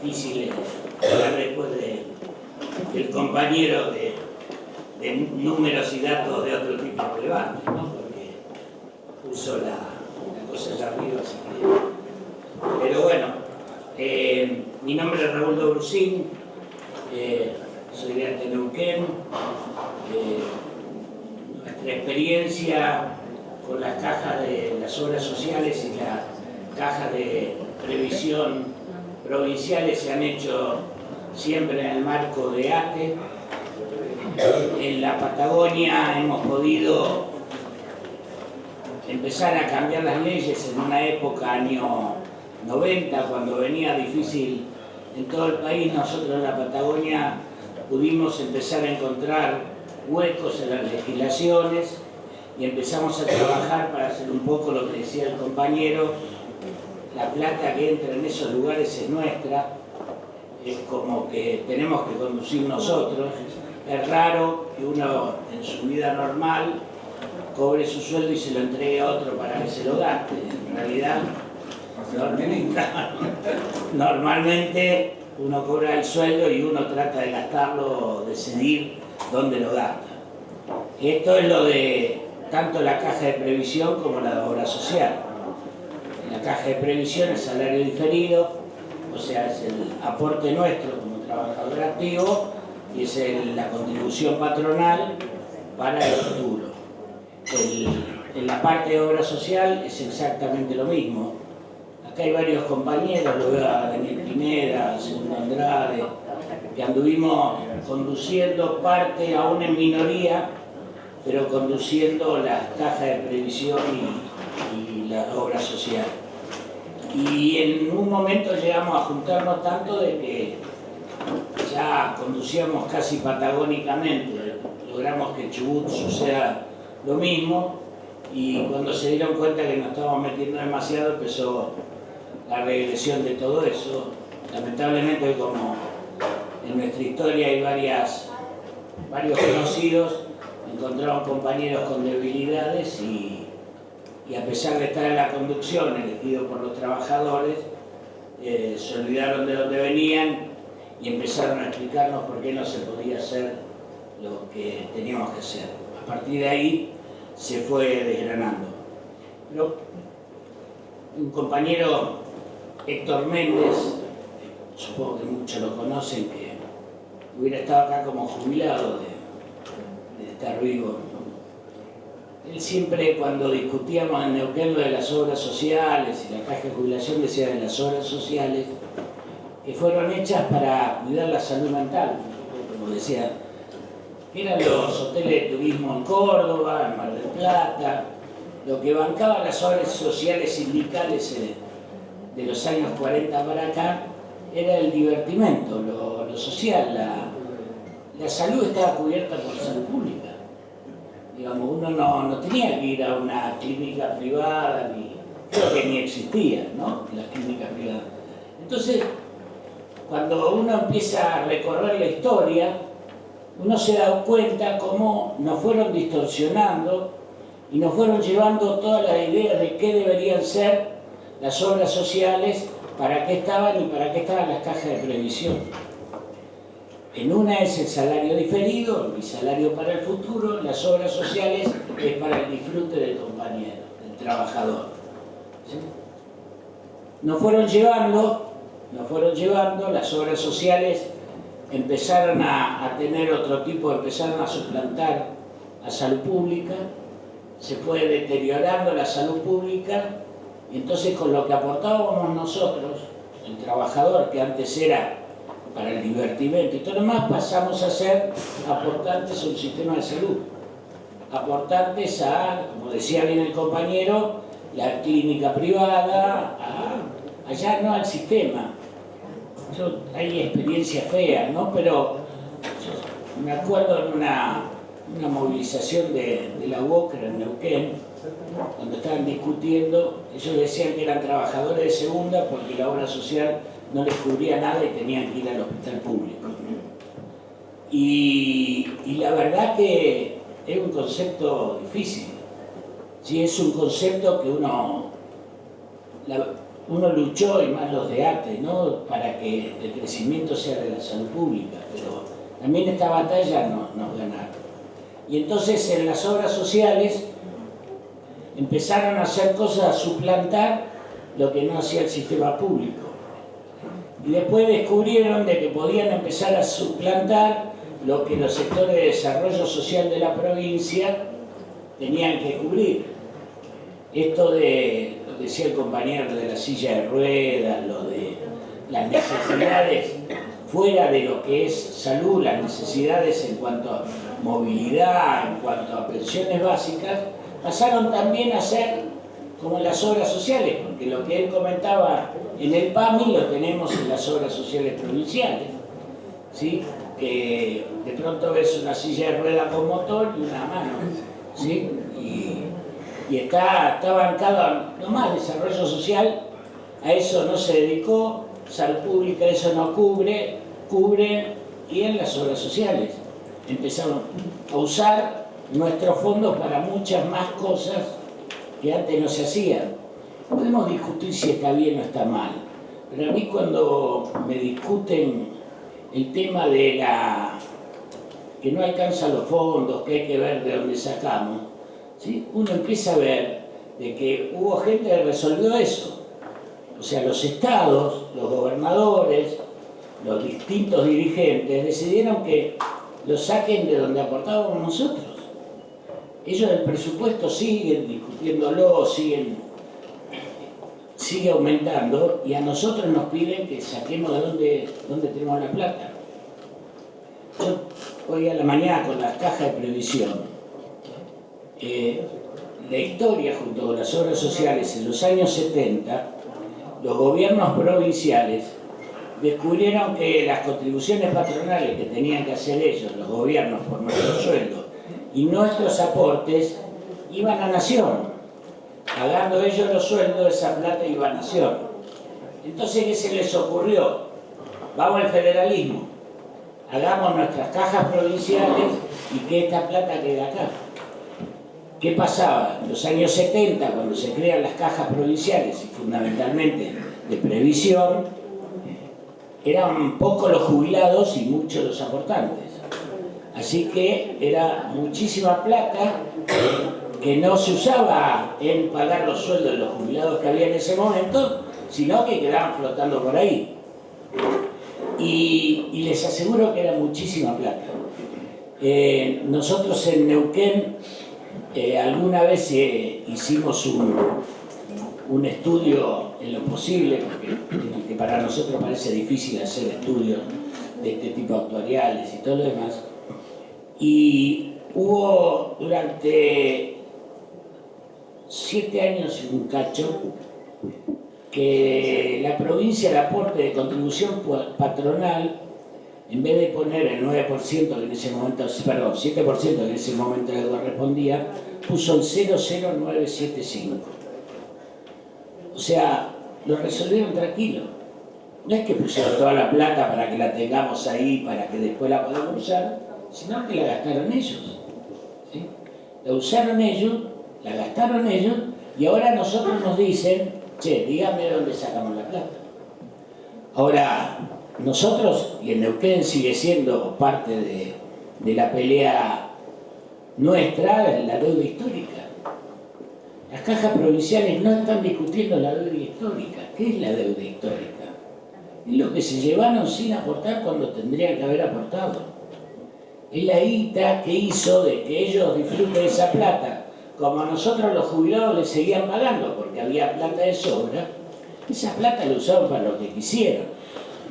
difícil hablar después del compañero de números y datos de otro tipo relevante, ¿no? Porque puso la cosa allá arriba, así que... Pero bueno, mi nombre es Raúl Dobrusín, soy de Neuquén. Nuestra experiencia con las cajas de las obras sociales y las cajas de previsión provinciales se han hecho siempre en el marco de ATE. En la Patagonia hemos podido empezar a cambiar las leyes en una época, año 90, cuando venía difícil en todo el país. Nosotros en la Patagonia pudimos empezar a encontrar huecos en las legislaciones y empezamos a trabajar para hacer un poco lo que decía el compañero: la plata que entra en esos lugares es nuestra, es como que tenemos que conducir nosotros. Es raro que uno en su vida normal cobre su sueldo y se lo entregue a otro para que se lo gaste. En realidad, normalmente uno cobra el sueldo y uno trata de gastarlo, decidir dónde lo gasta. Esto es lo de tanto la caja de previsión como la de obra social. La caja de previsión es salario diferido, o sea, es el aporte nuestro como trabajador activo y es la contribución patronal para el futuro. En la parte de obra social es exactamente lo mismo. Acá hay varios compañeros, lo veo a Daniel Pineda, a Segundo Andrade, que anduvimos conduciendo parte, aún en minoría, pero conduciendo las cajas de previsión y la obra social. Y en un momento llegamos a juntarnos tanto de que ya conducíamos casi patagónicamente, logramos que Chubut suceda lo mismo, y cuando se dieron cuenta que nos estábamos metiendo demasiado, empezó la regresión de todo eso. Lamentablemente, como en nuestra historia hay varios conocidos, encontraron compañeros con debilidades y a pesar de estar en la conducción, elegido por los trabajadores, se olvidaron de dónde venían y empezaron a explicarnos por qué no se podía hacer lo que teníamos que hacer. A partir de ahí se fue desgranando. Pero un compañero, Héctor Méndez, supongo que muchos lo conocen, que hubiera estado acá como jubilado de estar vivo, ¿no? Él siempre, cuando discutíamos en Neuquén lo de las obras sociales y la caja de jubilación, decía de las obras sociales que fueron hechas para cuidar la salud mental, como decía, eran los hoteles de turismo en Córdoba, en Mar del Plata, lo que bancaban las obras sociales sindicales de los años 40 para acá, era el divertimento, lo social. La salud estaba cubierta por salud pública. Digamos, uno no tenía que ir a una clínica privada, creo que ni existían, ¿no?, las clínicas privadas. Entonces, cuando uno empieza a recorrer la historia, uno se da cuenta cómo nos fueron distorsionando y nos fueron llevando todas las ideas de qué deberían ser las obras sociales, para qué estaban y para qué estaban las cajas de previsión. En una es el salario diferido, el salario para el futuro. Las obras sociales es para el disfrute del compañero, del trabajador. ¿Sí? Nos fueron llevando, las obras sociales empezaron a tener otro tipo, empezaron a suplantar a salud pública, se fue deteriorando la salud pública, y entonces con lo que aportábamos nosotros, el trabajador, que antes era para el divertimento y todo lo demás, pasamos a ser aportantes a un sistema de salud, aportantes a, como decía bien el compañero, la clínica privada, allá no al sistema. Hay experiencias feas, ¿no? Pero me acuerdo en una movilización de la UOCRA en Neuquén, cuando estaban discutiendo, ellos decían que eran trabajadores de segunda porque la obra social no les cubría nada y tenían que ir al hospital público. Y la verdad que es un concepto difícil. Sí, es un concepto que uno... uno luchó, y más los de arte, ¿no?, para que el crecimiento sea de la salud pública, pero también esta batalla nos ganaron. Y entonces en las obras sociales empezaron a hacer cosas, a suplantar lo que no hacía el sistema público. Y después descubrieron de que podían empezar a suplantar lo que los sectores de desarrollo social de la provincia tenían que cubrir. Esto de, lo que decía el compañero de la silla de ruedas, lo de las necesidades fuera de lo que es salud, las necesidades en cuanto a movilidad, en cuanto a pensiones básicas, pasaron también a ser como las obras sociales, porque lo que él comentaba en el PAMI lo tenemos en las obras sociales provinciales, ¿sí? Que de pronto ves una silla de ruedas con motor y una mano, ¿sí? Y está bancado nomás desarrollo social, a eso no se dedicó, salud pública eso no cubre, y en las obras sociales empezamos a usar nuestros fondos para muchas más cosas que antes no se hacían. Podemos discutir si está bien o está mal, pero a mí cuando me discuten el tema de que no alcanzan los fondos, que hay que ver de dónde sacamos, ¿sí?, uno empieza a ver de que hubo gente que resolvió eso. O sea, los estados, los gobernadores, los distintos dirigentes decidieron que lo saquen de donde aportábamos nosotros. Ellos del presupuesto siguen discutiéndolo, sigue aumentando, y a nosotros nos piden que saquemos de dónde tenemos la plata. Yo hoy a la mañana con las cajas de previsión, la historia junto con las obras sociales en los años 70, los gobiernos provinciales descubrieron que las contribuciones patronales que tenían que hacer ellos, los gobiernos, por nuestros sueldos y nuestros aportes, iban a Nación. Pagando ellos los sueldos, esa plata iba a Nación. Entonces, ¿qué se les ocurrió? Vamos al federalismo, hagamos nuestras cajas provinciales y que esta plata quede acá. ¿Qué pasaba? En los años 70, cuando se crean las cajas provinciales, y fundamentalmente de previsión, eran pocos los jubilados y muchos los aportantes. Así que era muchísima plata que no se usaba en pagar los sueldos de los jubilados que había en ese momento, sino que quedaban flotando por ahí. Y les aseguro que era muchísima plata. Nosotros en Neuquén alguna vez hicimos un estudio en lo posible, porque para nosotros parece difícil hacer estudios de este tipo actuariales y todo lo demás, y hubo durante 7 años y un cacho que la provincia, el aporte de contribución patronal, en vez de poner el 9% que en ese momento, perdón, 7% que en ese momento le correspondía, puso el 00975. O sea, lo resolvieron tranquilo. No es que pusieron toda la plata para que la tengamos ahí, para que después la podamos usar, sino que la gastaron ellos, ¿sí? La usaron ellos, la gastaron ellos, y ahora nosotros nos dicen, che, dígame de dónde sacamos la plata. Ahora, nosotros, y el Neuquén sigue siendo parte de la pelea nuestra, la deuda histórica. Las cajas provinciales no están discutiendo la deuda histórica. ¿Qué es la deuda histórica? Es lo que se llevaron sin aportar cuando tendrían que haber aportado. Es la guita que hizo de que ellos disfruten esa plata, como a nosotros los jubilados les seguían pagando, porque había plata de sobra. Esa plata la usaron para lo que quisieron.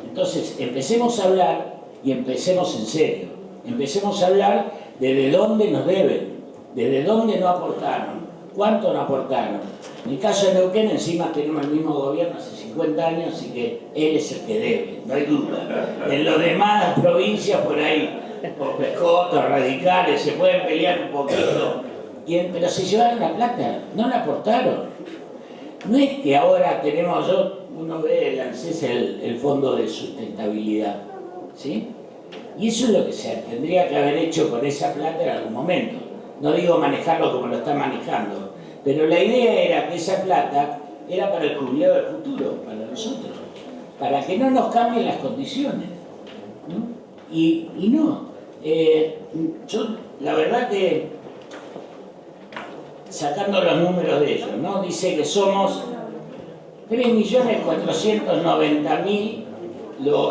Entonces, empecemos a hablar, y empecemos en serio. Empecemos a hablar de dónde nos deben, de dónde no aportaron, cuánto no aportaron. En el caso de Neuquén, encima tenemos el mismo gobierno hace 50 años, así que él es el que debe, no hay duda. En los demás, las provincias por ahí, por pescotos, radicales, se pueden pelear un poquito, pero se llevaron la plata, no la aportaron. No es que ahora tenemos, uno ve el ANSES, el Fondo de Sustentabilidad, ¿sí? Y eso es lo que se tendría que haber hecho con esa plata en algún momento. No digo manejarlo como lo está manejando, pero la idea era que esa plata era para el jubileo del futuro, para nosotros, para que no nos cambien las condiciones, ¿no? Y no, yo la verdad que, sacando los números de ellos, ¿no? Dice que somos 3.490.000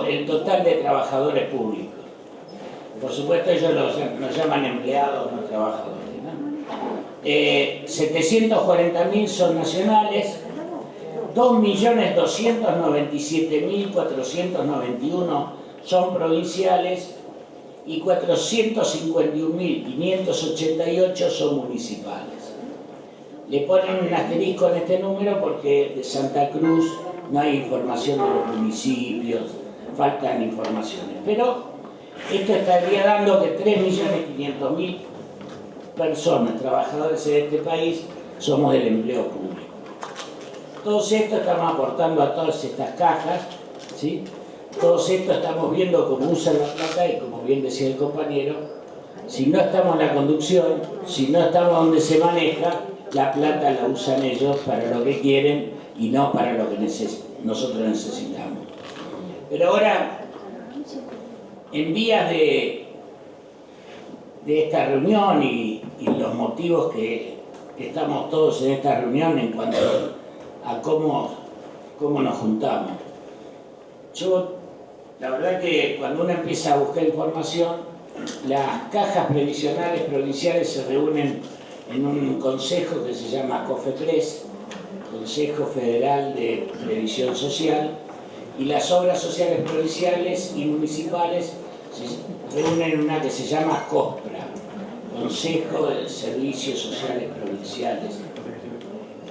el total de trabajadores públicos. Por supuesto ellos nos llaman empleados, no trabajadores, ¿no? 740.000 son nacionales, 2.297.491 son provinciales y 451.588 son municipales. Le ponen un asterisco en este número porque de Santa Cruz no hay información de los municipios, faltan informaciones. Pero esto estaría dando que 3.500.000 personas, trabajadores en este país, somos del empleo público. Todos esto estamos aportando a todas estas cajas, ¿sí? Todos esto estamos viendo cómo usan la plata y como bien decía el compañero, si no estamos en la conducción, si no estamos donde se maneja, la plata la usan ellos para lo que quieren y no para lo que nosotros necesitamos. Pero ahora, en vías de esta reunión y los motivos que estamos todos en esta reunión en cuanto a cómo nos juntamos. Yo, la verdad que cuando uno empieza a buscar información, las cajas previsionales provinciales se reúnen en un consejo que se llama COFEPRES, Consejo Federal de Previsión Social, y las obras sociales provinciales y municipales se reúnen en una que se llama COSPRA, Consejo de Servicios Sociales Provinciales.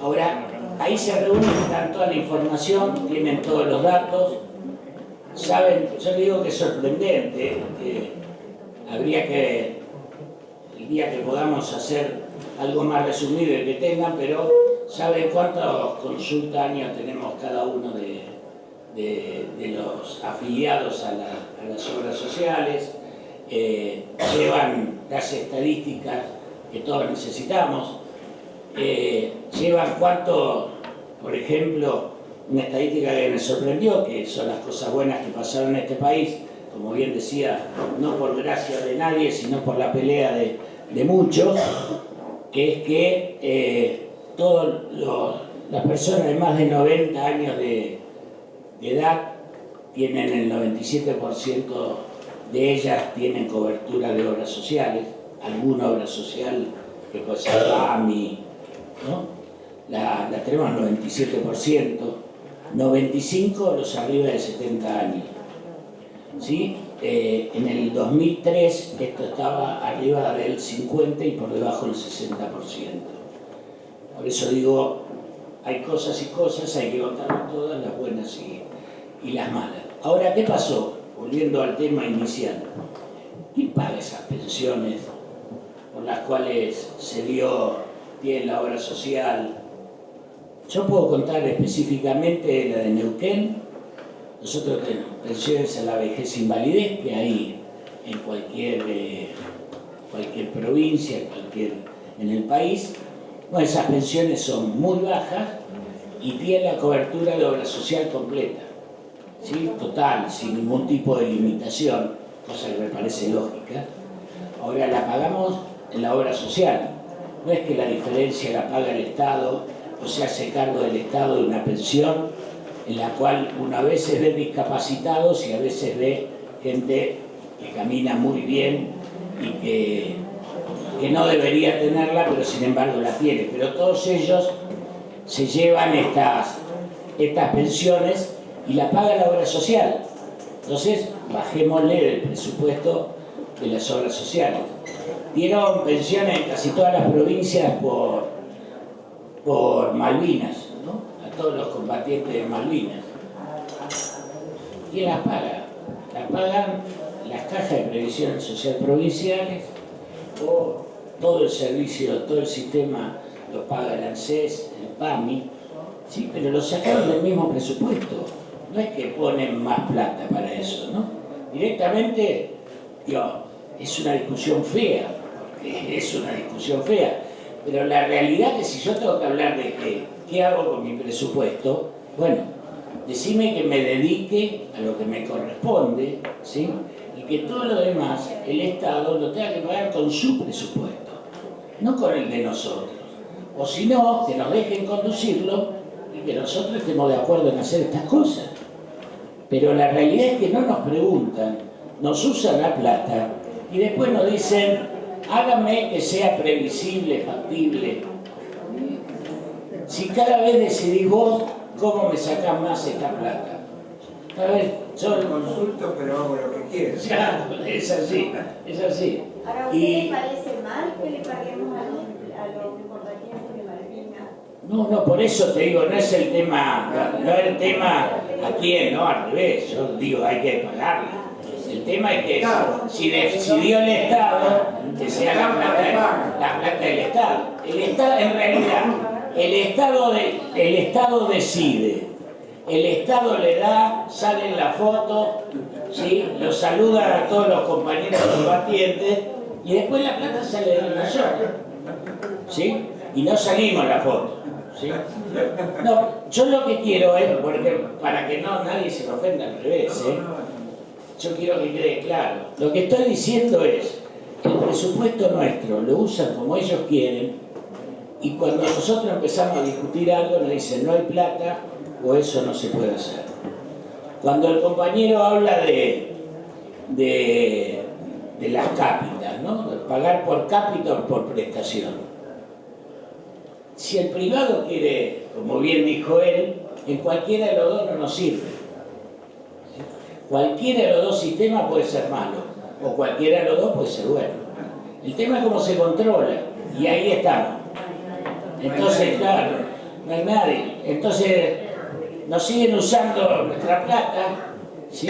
Ahora, ahí se reúnen, dan toda la información, tienen todos los datos, saben, yo digo que es sorprendente, habría que, el día que podamos hacer algo más resumido y que tengan, pero saben cuántas consultas años tenemos cada uno de los afiliados a las obras sociales, llevan las estadísticas que todos necesitamos, llevan cuánto, por ejemplo, una estadística que me sorprendió, que son las cosas buenas que pasaron en este país, como bien decía, no por gracia de nadie, sino por la pelea de muchos, que es que todas las personas de más de 90 años de edad tienen el 97% de ellas tienen cobertura de obras sociales, alguna obra social que puede ser AMI, ¿no? La tenemos al 97%, 95% los arriba de 70 años. ¿Sí? En el 2003 esto estaba arriba del 50% y por debajo del 60%. Por eso digo, hay cosas y cosas, hay que contarlas todas, las buenas y las malas. Ahora, ¿qué pasó? Volviendo al tema inicial. ¿Quién paga esas pensiones por las cuales se dio pie en la obra social? Yo puedo contar específicamente la de Neuquén. Nosotros tenemos pensiones a la vejez e invalidez, que hay en cualquier provincia, en el país. Bueno, esas pensiones son muy bajas y tienen la cobertura de obra social completa, ¿sí? Total, sin ningún tipo de limitación, cosa que me parece lógica. Ahora la pagamos en la obra social. No es que la diferencia la paga el Estado o se hace cargo del Estado de una pensión en la cual uno a veces ve discapacitados y a veces ve gente que camina muy bien y que no debería tenerla, pero sin embargo la tiene. Pero todos ellos se llevan estas pensiones y la paga la obra social. Entonces, bajémosle el presupuesto de las obras sociales. Dieron pensiones en casi todas las provincias por Malvinas, ¿no? A todos los combatientes de Malvinas. ¿Quién las paga? Las pagan las cajas de previsión social provinciales o todo el servicio, todo el sistema lo paga el ANSES, el PAMI, sí, pero lo sacaron del mismo presupuesto. No es que ponen más plata para eso, ¿no? Directamente, es una discusión fea, porque es una discusión fea, pero la realidad es que si yo tengo que hablar de que ¿qué hago con mi presupuesto? Bueno, decime que me dedique a lo que me corresponde, ¿sí? Y que todo lo demás, el Estado lo tenga que pagar con su presupuesto, no con el de nosotros. O si no, que nos dejen conducirlo y que nosotros estemos de acuerdo en hacer estas cosas. Pero la realidad es que no nos preguntan, nos usan la plata y después nos dicen, hágame que sea previsible, factible. Si cada vez decidís vos, ¿cómo me sacás más esta plata? A ver, yo consulto, pero hago lo que quiero. Ya, es así, es así. Ahora, ¿a usted le parece mal que le paguemos a los compañeros de Malvinas? No, por eso te digo, no es el tema, no es el tema a quién, no, al revés, yo digo, hay que pagarla. El tema es que si decidió el Estado, que sea la plata del Estado. El Estado, en realidad, el Estado decide, el Estado le da, sale en la foto, ¿sí? Lo saludan a todos los compañeros combatientes y después la plata sale de nosotros, ¿sí? Y no salimos en la foto, ¿sí? No, yo lo que quiero es, porque para que nadie se me ofenda al revés, yo quiero que quede claro. Lo que estoy diciendo es que el presupuesto nuestro lo usan como ellos quieren y cuando nosotros empezamos a discutir algo nos dicen no hay plata o eso no se puede hacer. Cuando el compañero habla de las cápitas, ¿no? De pagar por cápita o por prestación. Si el privado quiere, como bien dijo él, en cualquiera de los dos no nos sirve. Cualquiera de los dos sistemas puede ser malo, o cualquiera de los dos puede ser bueno. El tema es cómo se controla, y ahí estamos. Entonces, claro, no hay nadie. Entonces, nos siguen usando nuestra plata, ¿sí?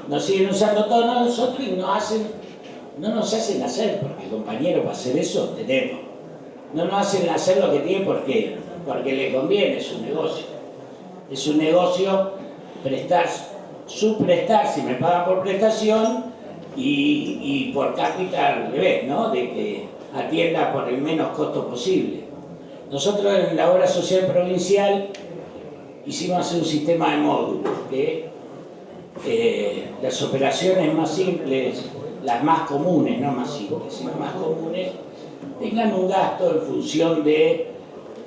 Nos siguen usando todos nosotros y no nos hacen hacer, porque compañeros, para hacer eso tenemos. No nos hacen hacer lo que tienen porque les conviene, es un negocio. Es un negocio subprestar si me pagan por prestación y por cápita al revés, ¿no? De que atienda por el menos costo posible. Nosotros en la obra social provincial hicimos hacer un sistema de módulos que las operaciones más simples, las más comunes, no más simples, sino más comunes, tengan un gasto en función de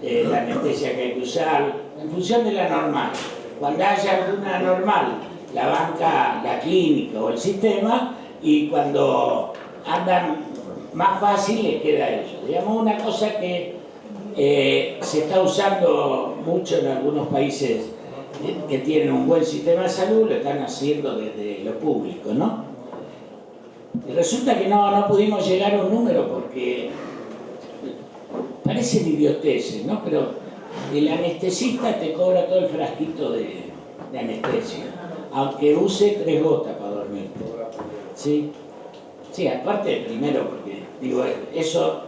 la anestesia que hay que usar, en función de la normal. Cuando haya alguna normal, la banca, la clínica o el sistema, y cuando andan más fácil les queda a ellos. Digamos, una cosa que se está usando mucho en algunos países que tienen un buen sistema de salud, lo están haciendo desde lo público, ¿no? Y resulta que no pudimos llegar a un número porque parecen idioteces, ¿no? Pero el anestesista te cobra todo el frasquito de anestesia, aunque use 3 gotas para dormir. ¿Sí? Sí, aparte, primero, porque digo, eso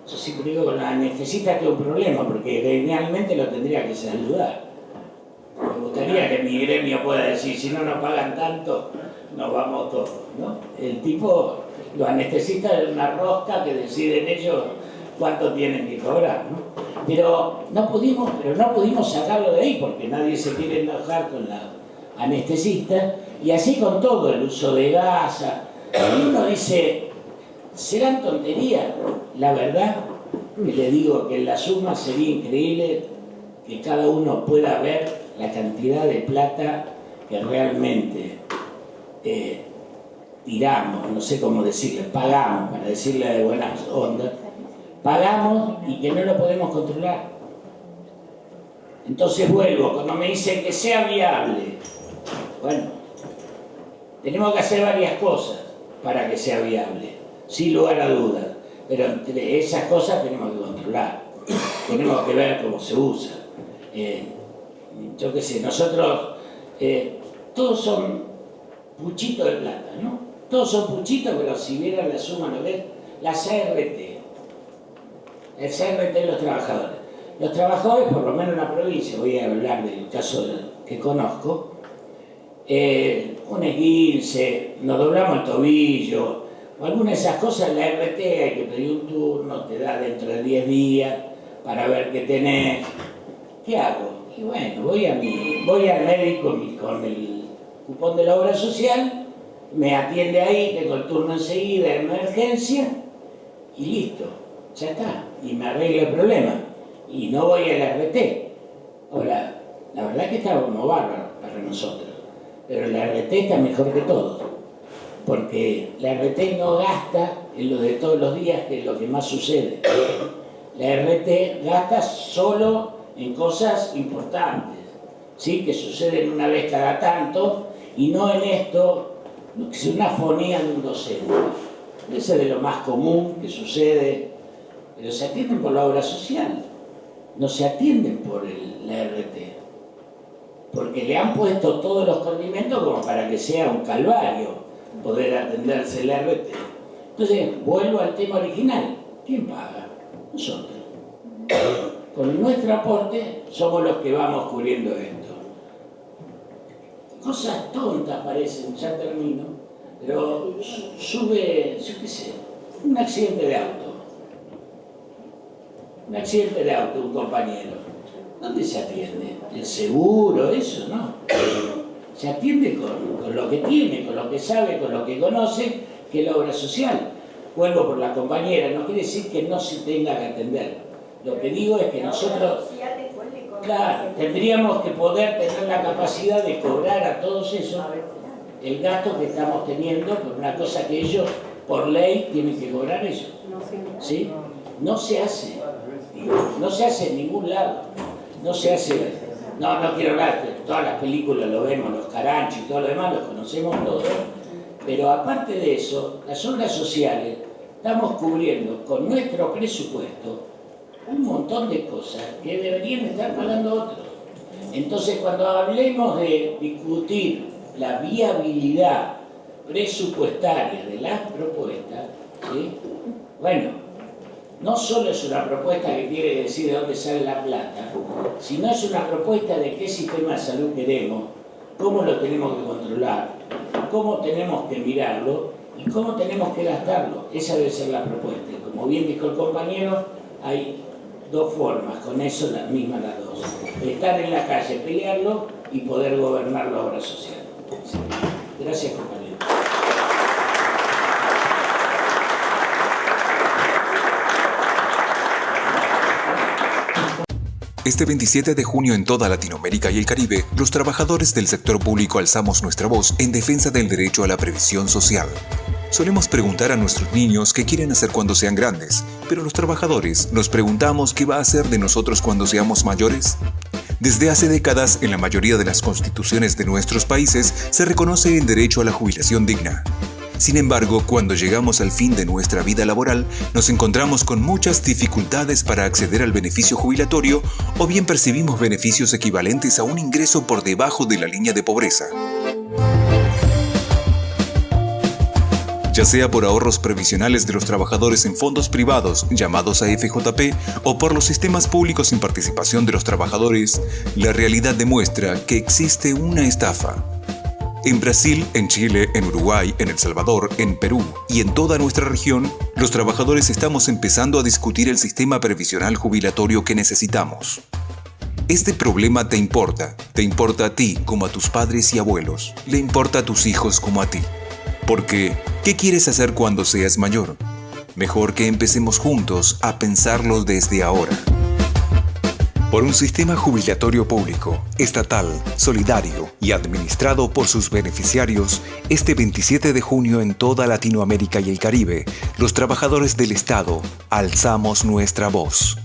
yo siempre digo, con la anestesista tengo un problema, porque gremialmente lo tendría que saludar. Me gustaría que mi gremio pueda decir, si no nos pagan tanto, nos vamos todos, ¿no? El tipo, los anestesistas es una rosca que deciden ellos cuánto tienen que cobrar, ¿no? Pero no pudimos sacarlo de ahí, porque nadie se quiere enojar con la anestesista, y así con todo, el uso de gasa. Y uno dice, ¿serán tonterías? La verdad, que le digo que en la suma sería increíble que cada uno pueda ver la cantidad de plata que realmente tiramos, no sé cómo decirle, pagamos, para decirle de buenas ondas, pagamos y que no lo podemos controlar. Entonces vuelvo, cuando me dicen que sea viable, bueno, tenemos que hacer varias cosas para que sea viable, sin lugar a dudas, pero entre esas cosas tenemos que controlar, tenemos que ver cómo se usa. Yo qué sé, nosotros, todos son puchitos de plata, ¿no? Todos son puchitos, pero si vieran la suma, ¿no ves? La CRT, el CRT de los trabajadores. Los trabajadores, por lo menos en la provincia, voy a hablar del caso que conozco, un esguince, nos doblamos el tobillo, o alguna de esas cosas, la RT hay que pedir un turno, te da dentro de 10 días para ver qué tenés. ¿qué hago? Y bueno, voy al médico con el cupón de la obra social, me atiende ahí, tengo el turno enseguida, emergencia, y listo, ya está, y me arregla el problema, y no voy al RT. Ahora, la verdad que está como bárbaro para nosotros, pero la RT está mejor que todo, porque la RT no gasta en lo de todos los días, que es lo que más sucede. La RT gasta solo en cosas importantes, ¿sí? Que suceden una vez cada tanto, y no en esto, que es una fonía de un docente. Ese es de lo más común que sucede, pero se atienden por la obra social, no se atienden por la RT, porque le han puesto todos los condimentos como para que sea un calvario poder atenderse la RT. Entonces, vuelvo al tema original. ¿Quién paga? Nosotros. Con nuestro aporte somos los que vamos cubriendo esto. Cosas tontas parecen, ya termino, pero sube, yo qué sé, un accidente de auto. Un accidente de auto, un compañero. ¿Dónde se atiende? ¿El seguro? Eso, ¿no? Se atiende con lo que tiene, con lo que sabe, con lo que conoce, que es la obra social. Vuelvo por la compañera, no quiere decir que no se tenga que atender. Lo que digo es que nosotros, claro, tendríamos que poder tener la capacidad de cobrar a todos esos el gasto que estamos teniendo por una cosa que ellos, por ley, tienen que cobrar ellos. ¿Sí? No se hace. No se hace en ningún lado. No se hace. No quiero hablar, todas las películas lo vemos, los Caranchos y todo lo demás, los conocemos todos. Pero aparte de eso, las obras sociales, estamos cubriendo con nuestro presupuesto un montón de cosas que deberían estar pagando otros. Entonces, cuando hablemos de discutir la viabilidad presupuestaria de las propuestas, ¿sí? Bueno, no solo es una propuesta que quiere decir de dónde sale la plata, sino es una propuesta de qué sistema de salud queremos, cómo lo tenemos que controlar, cómo tenemos que mirarlo y cómo tenemos que gastarlo. Esa debe ser la propuesta. Y como bien dijo el compañero, hay dos formas, con eso las mismas las dos. Estar en la calle, pelearlo y poder gobernar la obra social. Gracias, compañero. Este 27 de junio en toda Latinoamérica y el Caribe, los trabajadores del sector público alzamos nuestra voz en defensa del derecho a la previsión social. Solemos preguntar a nuestros niños qué quieren hacer cuando sean grandes, pero los trabajadores nos preguntamos qué va a hacer de nosotros cuando seamos mayores. Desde hace décadas, en la mayoría de las constituciones de nuestros países, se reconoce el derecho a la jubilación digna. Sin embargo, cuando llegamos al fin de nuestra vida laboral, nos encontramos con muchas dificultades para acceder al beneficio jubilatorio o bien percibimos beneficios equivalentes a un ingreso por debajo de la línea de pobreza. Ya sea por ahorros previsionales de los trabajadores en fondos privados llamados AFJP o por los sistemas públicos sin participación de los trabajadores, la realidad demuestra que existe una estafa. En Brasil, en Chile, en Uruguay, en El Salvador, en Perú y en toda nuestra región, los trabajadores estamos empezando a discutir el sistema previsional jubilatorio que necesitamos. Este problema te importa a ti como a tus padres y abuelos, le importa a tus hijos como a ti. Porque, ¿qué quieres hacer cuando seas mayor? Mejor que empecemos juntos a pensarlo desde ahora. Por un sistema jubilatorio público, estatal, solidario y administrado por sus beneficiarios, este 27 de junio en toda Latinoamérica y el Caribe, los trabajadores del Estado alzamos nuestra voz.